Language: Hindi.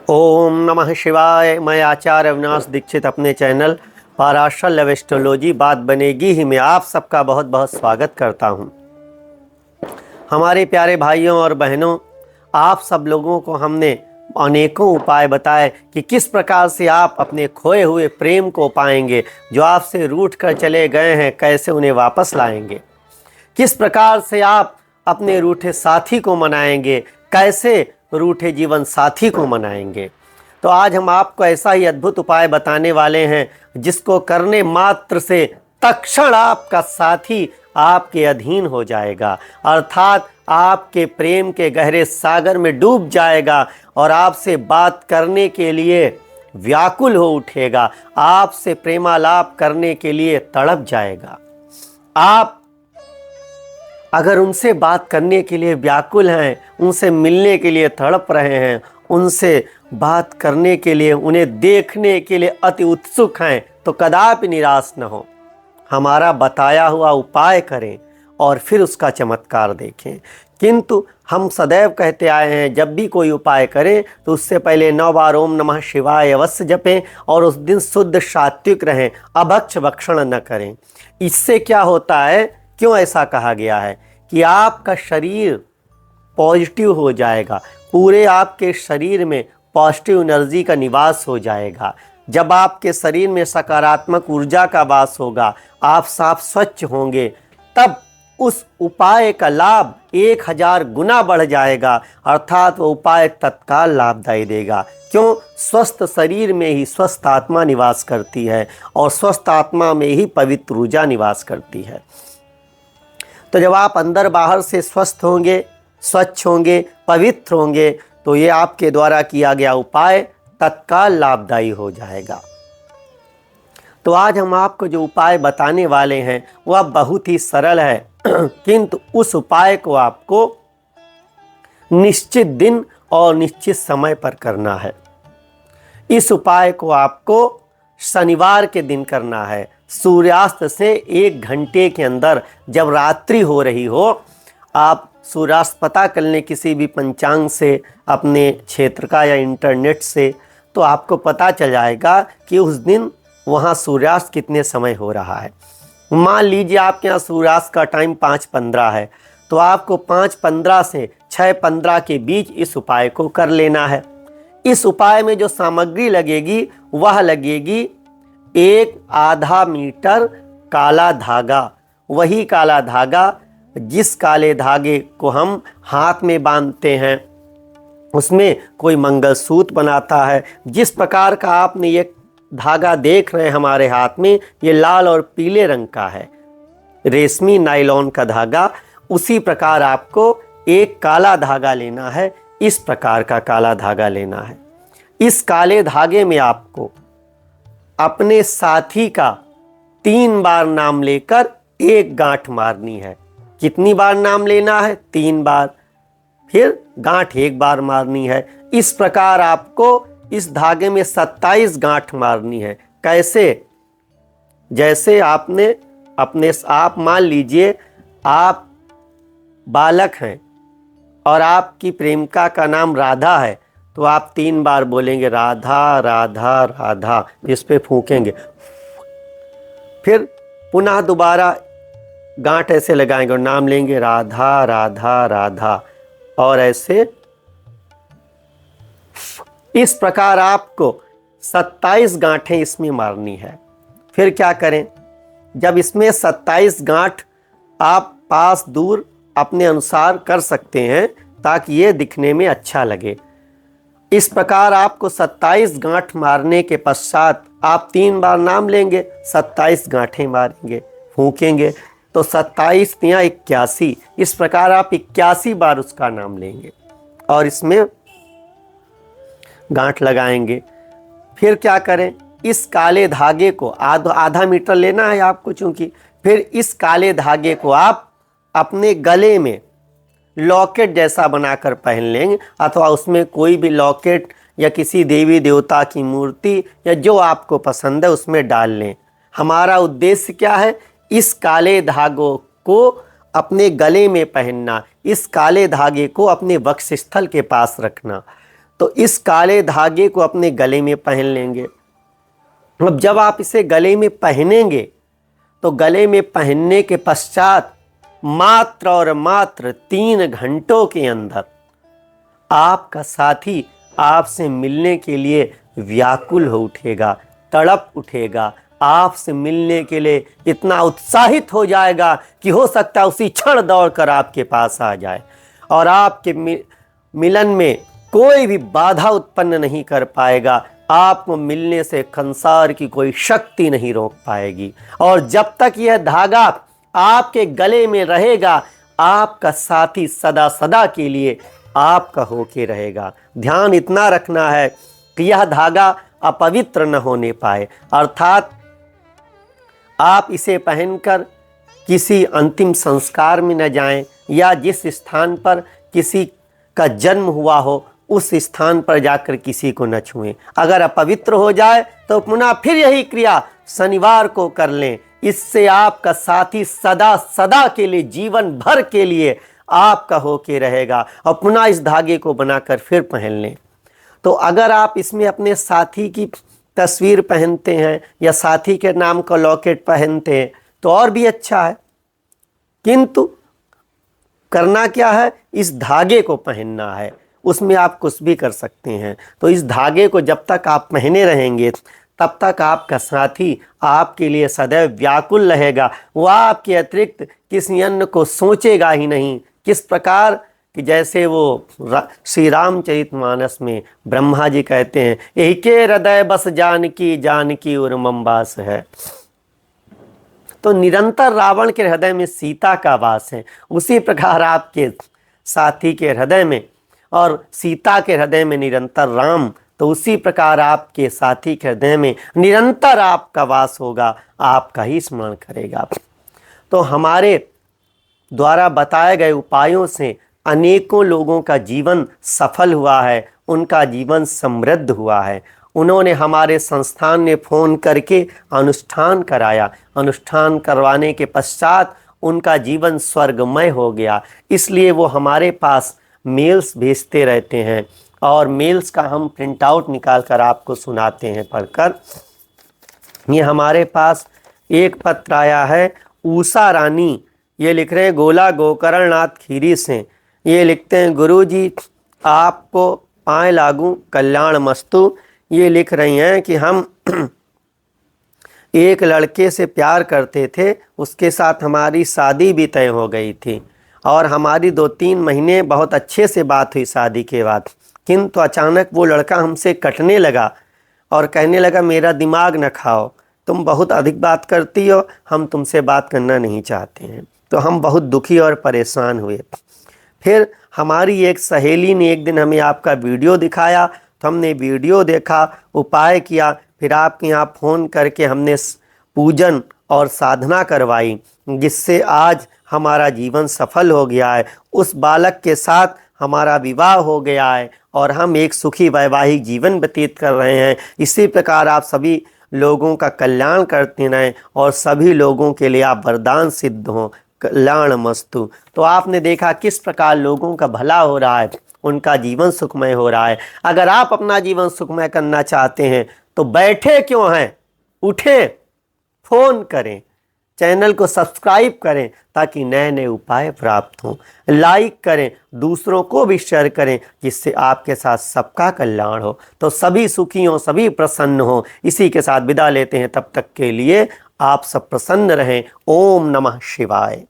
ओम नमः शिवाय। मैं आचार्य अविनाश दीक्षित अपने चैनल पाराशर लव एस्ट्रोलॉजी बात बनेगी ही में आप सबका बहुत बहुत स्वागत करता हूं। हमारे प्यारे भाइयों और बहनों, आप सब लोगों को हमने अनेकों उपाय बताए कि किस प्रकार से आप अपने खोए हुए प्रेम को पाएंगे। जो आपसे रूठ कर चले गए हैं, कैसे उन्हें वापस लाएंगे। किस प्रकार से आप अपने रूठे साथी को मनाएंगे, कैसे रूठे जीवन साथी को मनाएंगे। तो आज हम आपको ऐसा ही अद्भुत उपाय बताने वाले हैं जिसको करने मात्र से तत्क्षण आपका साथी आपके अधीन हो जाएगा, अर्थात आपके प्रेम के गहरे सागर में डूब जाएगा और आपसे बात करने के लिए व्याकुल हो उठेगा, आपसे प्रेमालाप करने के लिए तड़प जाएगा। आप अगर उनसे बात करने के लिए व्याकुल हैं, उनसे मिलने के लिए तड़प रहे हैं, उनसे बात करने के लिए, उन्हें देखने के लिए अति उत्सुक हैं, तो कदापि निराश न हो। हमारा बताया हुआ उपाय करें और फिर उसका चमत्कार देखें। किंतु हम सदैव कहते आए हैं, जब भी कोई उपाय करें तो उससे पहले 9 बार ओम नमः शिवाय अवश्य जपें और उस दिन शुद्ध सात्विक रहें, अभक्ष भक्षण न करें। इससे क्या होता है, क्यों ऐसा कहा गया है कि आपका शरीर पॉजिटिव हो जाएगा, पूरे आपके शरीर में पॉजिटिव एनर्जी का निवास हो जाएगा। जब आपके शरीर में सकारात्मक ऊर्जा का वास होगा, आप साफ स्वच्छ होंगे, तब उस उपाय का लाभ 1000 गुना बढ़ जाएगा, अर्थात वो उपाय तत्काल लाभदायी देगा। क्यों? स्वस्थ शरीर में ही स्वस्थ आत्मा निवास करती है और स्वस्थ आत्मा में ही पवित्र ऊर्जा निवास करती है। तो जब आप अंदर बाहर से स्वस्थ होंगे, स्वच्छ होंगे, पवित्र होंगे, तो ये आपके द्वारा किया गया उपाय तत्काल लाभदायी हो जाएगा। तो आज हम आपको जो उपाय बताने वाले हैं वह बहुत ही सरल है, किंतु उस उपाय को आपको निश्चित दिन और निश्चित समय पर करना है। इस उपाय को आपको शनिवार के दिन करना है। सूर्यास्त से 1 घंटे के अंदर, जब रात्रि हो रही हो, आप सूर्यास्त पता कर लें किसी भी पंचांग से, अपने क्षेत्र का या इंटरनेट से, तो आपको पता चल जाएगा कि उस दिन वहाँ सूर्यास्त कितने समय हो रहा है। मान लीजिए आपके यहाँ सूर्यास्त का टाइम 5:15 है, तो आपको 5:15 से 6:15 के बीच इस उपाय को कर लेना है। इस उपाय में जो सामग्री लगेगी वह लगेगी 1/2 मीटर काला धागा। वही काला धागा जिस काले धागे को हम हाथ में बांधते हैं, उसमें कोई मंगलसूत्र बनाता है। जिस प्रकार का आपने ये धागा देख रहे हैं हमारे हाथ में, ये लाल और पीले रंग का है, रेशमी नायलॉन का धागा। उसी प्रकार आपको एक काला धागा लेना है, इस प्रकार का काला धागा लेना है। इस काले धागे में आपको अपने साथी का 3 बार नाम लेकर एक गांठ मारनी है। कितनी बार नाम लेना है? 3 बार। फिर गांठ 1 बार मारनी है। इस प्रकार आपको इस धागे में 27 गांठ मारनी है। कैसे? जैसे आपने आप मान लीजिए आप बालक हैं और आपकी प्रेमिका का नाम राधा है, तो आप 3 बार बोलेंगे राधा राधा राधा, इस पे फूकेंगे। फिर पुनः दोबारा गांठ ऐसे लगाएंगे और नाम लेंगे राधा राधा राधा, और ऐसे इस प्रकार आपको 27 गांठें इसमें मारनी है। फिर क्या करें, जब इसमें 27 गांठ आप पास दूर अपने अनुसार कर सकते हैं ताकि ये दिखने में अच्छा लगे। इस प्रकार आपको 27 गांठ मारने के पश्चात आप 3 बार नाम लेंगे, 27 गांठें मारेंगे, फूकेंगे, तो 27 या 81, इस प्रकार आप 81 बार उसका नाम लेंगे और इसमें गांठ लगाएंगे। फिर क्या करें, इस काले धागे को आधा मीटर लेना है आपको, चूंकि फिर इस काले धागे को आप अपने गले में लॉकेट जैसा बनाकर पहन लेंगे, अथवा उसमें कोई भी लॉकेट या किसी देवी देवता की मूर्ति या जो आपको पसंद है उसमें डाल लें। हमारा उद्देश्य क्या है, इस काले धागों को अपने गले में पहनना, इस काले धागे को अपने वक्षस्थल के पास रखना। तो इस काले धागे को अपने गले में पहन लेंगे। अब जब आप इसे गले में पहनेंगे तो गले में पहनने के पश्चात मात्र और मात्र 3 घंटों के अंदर आपका साथी आपसे मिलने के लिए व्याकुल हो उठेगा, तड़प उठेगा, आपसे मिलने के लिए इतना उत्साहित हो जाएगा कि हो सकता है उसी क्षण दौड़कर आपके पास आ जाए और आपके मिलन में कोई भी बाधा उत्पन्न नहीं कर पाएगा। आपको मिलने से संसार की कोई शक्ति नहीं रोक पाएगी। और जब तक यह धागा आपके गले में रहेगा, आपका साथी सदा सदा के लिए आपका होके रहेगा। ध्यान इतना रखना है कि यह धागा अपवित्र न होने पाए, अर्थात आप इसे पहनकर किसी अंतिम संस्कार में न जाएं या जिस स्थान पर किसी का जन्म हुआ हो उस स्थान पर जाकर किसी को न छुएं। अगर अपवित्र हो जाए तो पुनः फिर यही क्रिया शनिवार को कर लें। इससे आपका साथी सदा सदा के लिए, जीवन भर के लिए आपका होके रहेगा और पुनः इस धागे को बनाकर फिर पहन लें। तो अगर आप इसमें अपने साथी की तस्वीर पहनते हैं या साथी के नाम का लॉकेट पहनते हैं तो और भी अच्छा है, किंतु करना क्या है, इस धागे को पहनना है। उसमें आप कुछ भी कर सकते हैं। तो इस धागे को जब तक आप पहने रहेंगे तब तक आपका साथी आपके लिए सदैव व्याकुल रहेगा। वह आपके अतिरिक्त किसी अन्य को सोचेगा ही नहीं। किस प्रकार कि जैसे वो श्री रामचरितमानस में ब्रह्मा जी कहते हैं, यही के हृदय बस जानकी उर्मम वास है। तो निरंतर रावण के हृदय में सीता का वास है। उसी प्रकार आपके साथी के हृदय में और सीता के हृदय में निरंतर राम, तो उसी प्रकार आपके साथी के हृदय में निरंतर आपका वास होगा, आपका ही स्मरण करेगा। तो हमारे द्वारा बताए गए उपायों से अनेकों लोगों का जीवन सफल हुआ है, उनका जीवन समृद्ध हुआ है। उन्होंने हमारे संस्थान में फ़ोन करके अनुष्ठान कराया। अनुष्ठान करवाने के पश्चात उनका जीवन स्वर्गमय हो गया। इसलिए वो हमारे पास मेल्स भेजते रहते हैं और मेल्स का हम प्रिंट आउट निकाल कर आपको सुनाते हैं पढ़कर। ये हमारे पास एक पत्र आया है, उषा रानी, ये लिख रहे हैं गोला गोकर्णनाथ खीरी से। ये लिखते हैं, गुरुजी आपको पाए लागू कल्याण मस्तु। ये लिख रही हैं कि हम एक लड़के से प्यार करते थे, उसके साथ हमारी शादी भी तय हो गई थी और हमारी 2-3 महीने बहुत अच्छे से बात हुई शादी के बाद, किंतु अचानक वो लड़का हमसे कटने लगा और कहने लगा मेरा दिमाग न खाओ, तुम बहुत अधिक बात करती हो, हम तुमसे बात करना नहीं चाहते हैं। तो हम बहुत दुखी और परेशान हुए। फिर हमारी एक सहेली ने एक दिन हमें आपका वीडियो दिखाया, तो हमने वीडियो देखा, उपाय किया, फिर आपके यहाँ फ़ोन करके हमने पूजन और साधना करवाई, जिससे आज हमारा जीवन सफल हो गया है। उस बालक के साथ हमारा विवाह हो गया है और हम एक सुखी वैवाहिक जीवन व्यतीत कर रहे हैं। इसी प्रकार आप सभी लोगों का कल्याण करते रहें और सभी लोगों के लिए आप वरदान सिद्ध हों। कल्याण मस्तु। तो आपने देखा किस प्रकार लोगों का भला हो रहा है, उनका जीवन सुखमय हो रहा है। अगर आप अपना जीवन सुखमय करना चाहते हैं तो बैठे क्यों हैं, उठें, फ़ोन करें, चैनल को सब्सक्राइब करें ताकि नए नए उपाय प्राप्त हों। लाइक करें, दूसरों को भी शेयर करें, जिससे आपके साथ सबका कल्याण हो। तो सभी सुखी हों, सभी प्रसन्न हों। इसी के साथ विदा लेते हैं। तब तक के लिए आप सब प्रसन्न रहें। ओम नमः शिवाय।